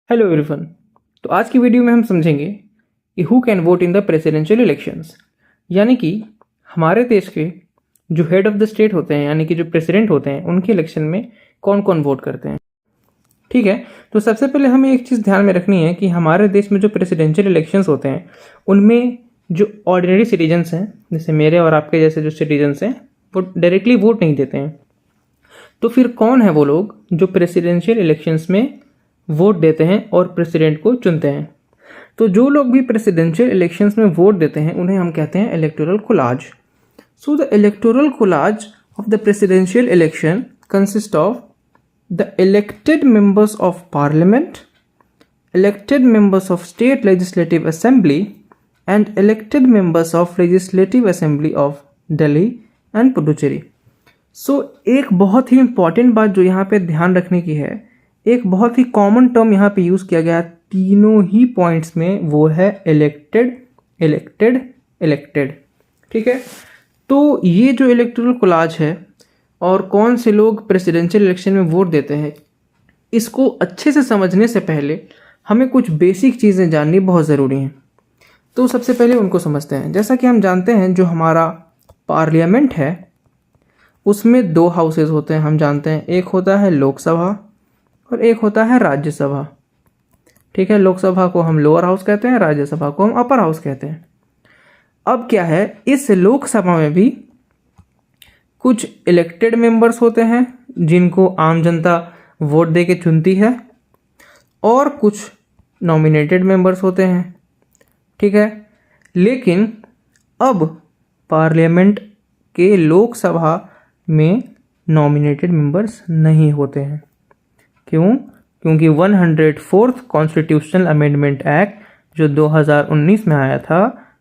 Hello everyone. तो आज की वीडियो में हम समझेंगे कि who can vote in the presidential elections, यानी कि हमारे देश के जो हेड ऑफ द स्टेट होते हैं यानी कि जो प्रेसिडेंट होते हैं उनके इलेक्शन में कौन कौन वोट करते हैं। ठीक है, तो सबसे पहले हमें एक चीज़ ध्यान में रखनी है कि हमारे देश में जो प्रेसिडेंशियल इलेक्शंस होते हैं उनमें जो ऑर्डिनरी सिटीजन्स हैं, जैसे मेरे और आपके जैसे जो सिटीजन्स हैं, वो डायरेक्टली वोट नहीं देते हैं। तो फिर कौन है वो लोग जो प्रेसिडेंशियल इलेक्शंस में वोट देते हैं और प्रेसिडेंट को चुनते हैं। तो जो लोग भी प्रेसिडेंशियल इलेक्शंस में वोट देते हैं उन्हें हम कहते हैं electoral college. So the electoral college of the presidential election consist of the elected members of parliament, elected members of state legislative assembly and elected members of legislative assembly of Delhi and Puducherry. So एक बहुत ही important बात जो यहाँ पे ध्यान रखने की है, एक बहुत ही कॉमन टर्म यहाँ पे यूज़ किया गया तीनों ही पॉइंट्स में, वो है इलेक्टेड इलेक्टेड इलेक्टेड। ठीक है, तो ये जो इलेक्टोरल कोलाज है और कौन से लोग प्रेसिडेंशियल इलेक्शन में वोट देते हैं, इसको अच्छे से समझने से पहले हमें कुछ बेसिक चीज़ें जाननी बहुत ज़रूरी हैं। तो सबसे पहले उनको समझते हैं। जैसा कि हम जानते हैं जो हमारा पार्लियामेंट है उसमें दो हाउसेज होते हैं, हम जानते हैं। एक होता है लोकसभा और एक होता है राज्यसभा। ठीक है, लोकसभा को हम लोअर हाउस कहते हैं, राज्यसभा को हम अपर हाउस कहते हैं। अब क्या है, इस लोकसभा में भी कुछ इलेक्टेड मेंबर्स होते हैं जिनको आम जनता वोट दे के चुनती है, और कुछ नॉमिनेटेड मेंबर्स होते हैं। ठीक है, लेकिन अब पार्लियामेंट के लोकसभा में नॉमिनेटेड मेंबर्स नहीं होते हैं। क्यों? क्योंकि 104th कॉन्स्टिट्यूशनल अमेंडमेंट एक्ट जो 2019 में आया था,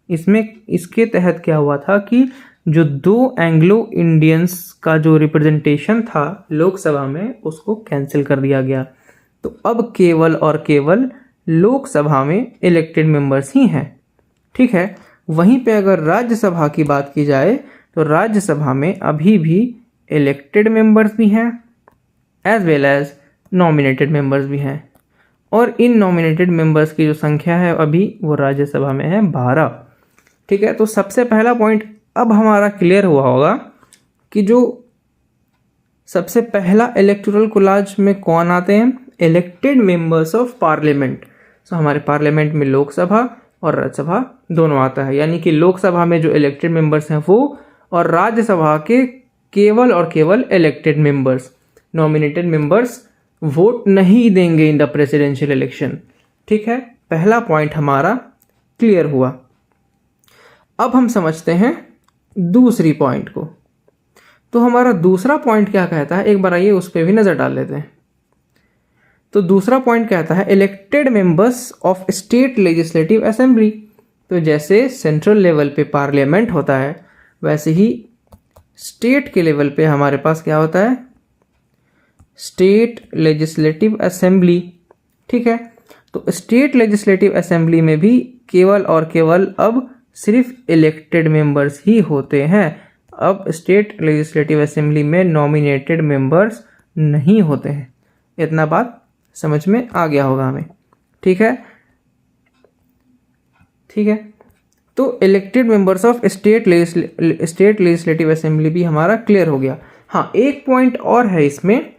इसके तहत क्या हुआ था कि जो दो एंग्लो इंडियंस का जो रिप्रेजेंटेशन था लोकसभा में उसको कैंसिल कर दिया गया। तो अब केवल और केवल लोकसभा में इलेक्टेड मेंबर्स ही हैं। ठीक है, वहीं पे अगर राज्यसभा की बात की जाए तो राज्यसभा में अभी भी इलेक्टेड मेंबर्स भी हैं as well as nominated members भी हैं, और इन नॉमिनेटेड मेंबर्स की जो संख्या है अभी वो राज्यसभा में है 12। ठीक है, तो सबसे पहला पॉइंट अब हमारा क्लियर हुआ होगा कि जो सबसे पहला इलेक्टोरल कोलाज में कौन आते हैं, इलेक्टेड मेंबर्स ऑफ पार्लियामेंट। सो हमारे पार्लियामेंट में लोकसभा और राज्यसभा दोनों आता है, यानी कि लोकसभा में जो इलेक्टेड मेंबर्स हैं वो, और राज्यसभा के केवल और केवल elected members. Nominated members vote नहीं देंगे इन द प्रेसिडेंशियल इलेक्शन। ठीक है, पहला पॉइंट हमारा क्लियर हुआ। अब हम समझते हैं दूसरी पॉइंट को। तो हमारा दूसरा पॉइंट क्या कहता है, एक बार आइए उस पर भी नज़र डाल लेते हैं। तो दूसरा पॉइंट कहता है elected members of state legislative assembly. तो जैसे सेंट्रल लेवल पे पार्लियामेंट होता है, वैसे ही स्टेट के लेवल पे हमारे पास क्या होता है, स्टेट लेजिस्लेटिव असेंबली। ठीक है, तो स्टेट लेजिस्लेटिव असेंबली में भी केवल और केवल अब सिर्फ इलेक्टेड मेंबर्स ही होते हैं। अब स्टेट लेजिस्लेटिव असेंबली में नॉमिनेटेड मेंबर्स नहीं होते हैं। इतना बात समझ में आ गया होगा हमें। ठीक है, ठीक है, तो elected members of state legislative assembly भी हमारा क्लियर हो गया। हाँ, एक पॉइंट और है इसमें,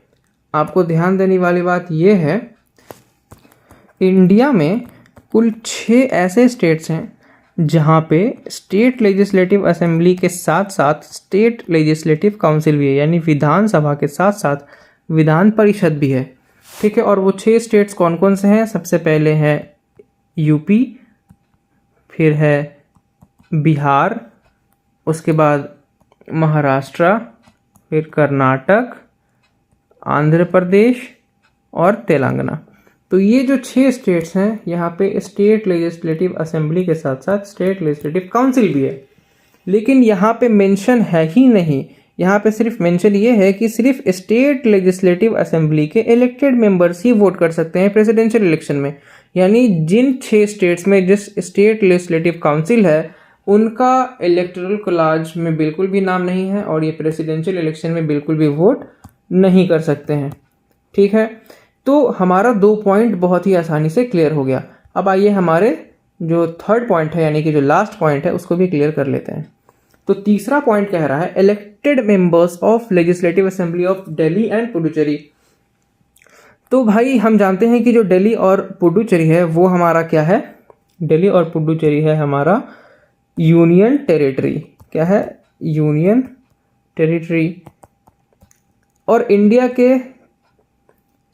आपको ध्यान देने वाली बात यह है, इंडिया में कुल 6 ऐसे स्टेट्स हैं जहाँ पे स्टेट लेजिस्लेटिव असेंबली के साथ साथ स्टेट लेजिस्लेटिव काउंसिल भी है, यानी विधानसभा के साथ साथ विधान परिषद भी है। ठीक है, और वो 6 स्टेट्स कौन कौन से हैं, सबसे पहले है यूपी, फिर है बिहार, उसके बाद महाराष्ट्र, फिर कर्नाटक, आंध्र प्रदेश और तेलंगाना। तो ये जो 6 स्टेट्स हैं, यहाँ पे स्टेट लेजिस्लेटिव असेंबली के साथ साथ स्टेट लेजिस्लेटिव काउंसिल भी है, लेकिन यहाँ पे मेंशन है ही नहीं। यहाँ पे सिर्फ मेंशन ये है कि सिर्फ स्टेट लेजिस्लेटिव असेंबली के इलेक्टेड मेंबर्स ही वोट कर सकते हैं प्रेसिडेंशियल इलेक्शन में। यानी जिन 6 स्टेट्स में जिस स्टेट लेजिस्लेटिव काउंसिल है उनका इलेक्टोरल कोलाज में बिल्कुल भी नाम नहीं है, और ये प्रेसिडेंशियल इलेक्शन में बिल्कुल भी वोट नहीं कर सकते हैं। ठीक है, तो हमारा 2 पॉइंट बहुत ही आसानी से क्लियर हो गया। अब आइए हमारे जो थर्ड पॉइंट है यानी कि जो लास्ट पॉइंट है उसको भी क्लियर कर लेते हैं। तो तीसरा पॉइंट कह रहा है elected members of legislative assembly of Delhi and Puducherry. तो भाई हम जानते हैं कि जो दिल्ली और पुडुचेरी है वो हमारा क्या है, दिल्ली और पुडुचेरी है हमारा यूनियन टेरिटरी। क्या है? Union territory. और इंडिया के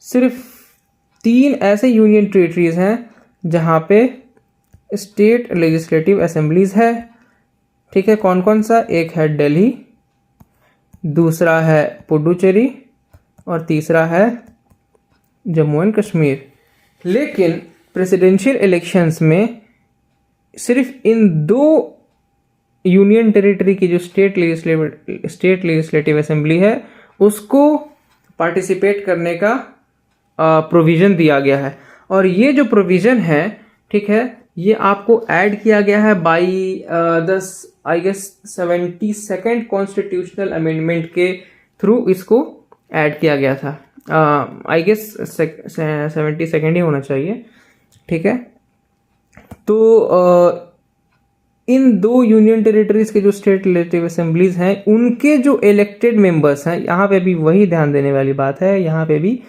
सिर्फ 3 ऐसे यूनियन टेरिटरीज हैं जहाँ पे स्टेट लेजिस्लेटिव असेंबलीज है। ठीक है, कौन कौन सा? एक है दिल्ली, दूसरा है पुडुचेरी और तीसरा है जम्मू एंड कश्मीर। लेकिन प्रेसिडेंशियल इलेक्शंस में सिर्फ इन 2 यूनियन टेरिटरी की जो स्टेट लेजिस्लेटिव असेंबली है उसको पार्टिसिपेट करने का प्रोविज़न दिया गया है। और ये जो प्रोविज़न है, ठीक है, ये आपको ऐड किया गया है by I guess 72nd constitutional amendment के थ्रू इसको ऐड किया गया था। आई गेस 72nd ही होना चाहिए। ठीक है, तो इन 2 यूनियन टेरिटरीज के जो स्टेट लेजिस्लेटिव असेंबलीज हैं उनके जो इलेक्टेड मेंबर्स हैं, यहाँ पे भी वही ध्यान देने वाली बात है, यहाँ पे भी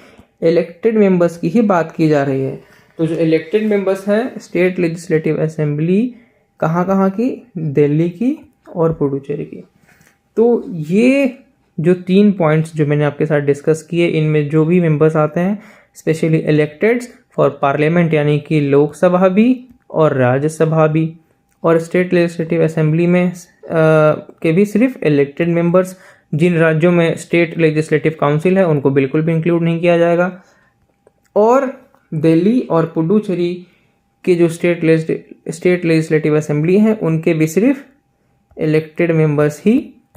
इलेक्टेड मेंबर्स की ही बात की जा रही है। तो जो इलेक्टेड मेंबर्स हैं स्टेट लेजिस्लेटिव असेंबली कहाँ की? दिल्ली की और पुडुचेरी की। तो ये जो 3 पॉइंट्स जो मैंने आपके साथ डिस्कस किए, इनमें जो भी मेंबर्स आते हैं स्पेशली इलेक्टेड्स फॉर पार्लियामेंट यानी कि लोकसभा भी और राज्यसभा भी, और स्टेट लेजिस्लेटिव असेंबली में के भी सिर्फ इलेक्टेड मेंबर्स। जिन राज्यों में स्टेट लेजिस्लेटिव काउंसिल है उनको बिल्कुल भी इंक्लूड नहीं किया जाएगा। और दिल्ली और पुडुचेरी के जो स्टेट लेजिस्लेटिव असेंबली हैं उनके भी सिर्फ इलेक्टेड मेंबर्स ही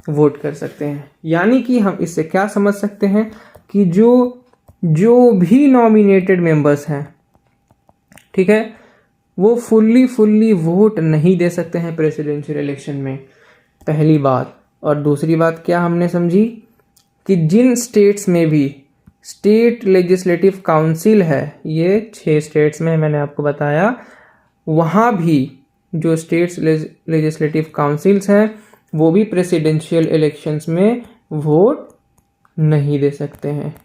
वोट कर सकते हैं। यानी कि हम इससे क्या समझ सकते हैं कि जो भी नॉमिनेटेड मेंबर्स हैं, ठीक है, वो फुल्ली वोट नहीं दे सकते हैं प्रेसिडेंशियल इलेक्शन में, पहली बात। और दूसरी बात क्या हमने समझी कि जिन स्टेट्स में भी स्टेट लेजिस्लेटिव काउंसिल है, ये 6 स्टेट्स में मैंने आपको बताया, वहाँ भी जो स्टेट्स लेजिस्लेटिव काउंसिल्स हैं वो भी प्रेसिडेंशियल इलेक्शंस में वोट नहीं दे सकते हैं।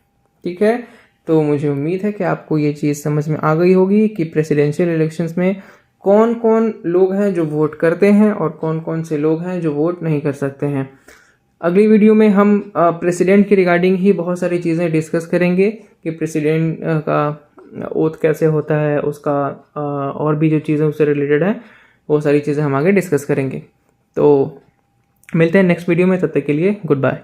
ठीक है, तो मुझे उम्मीद है कि आपको ये चीज़ समझ में आ गई होगी कि प्रेसिडेंशियल इलेक्शंस में कौन कौन लोग हैं जो वोट करते हैं और कौन कौन से लोग हैं जो वोट नहीं कर सकते हैं। अगली वीडियो में हम प्रेसिडेंट की रिगार्डिंग ही बहुत सारी चीज़ें डिस्कस करेंगे कि प्रेसिडेंट का ओथ कैसे होता है, उसका और भी जो चीज़ें उससे रिलेटेड है वो सारी चीज़ें हम आगे डिस्कस करेंगे। तो मिलते हैं नेक्स्ट वीडियो में, तब तक के लिए गुड बाय।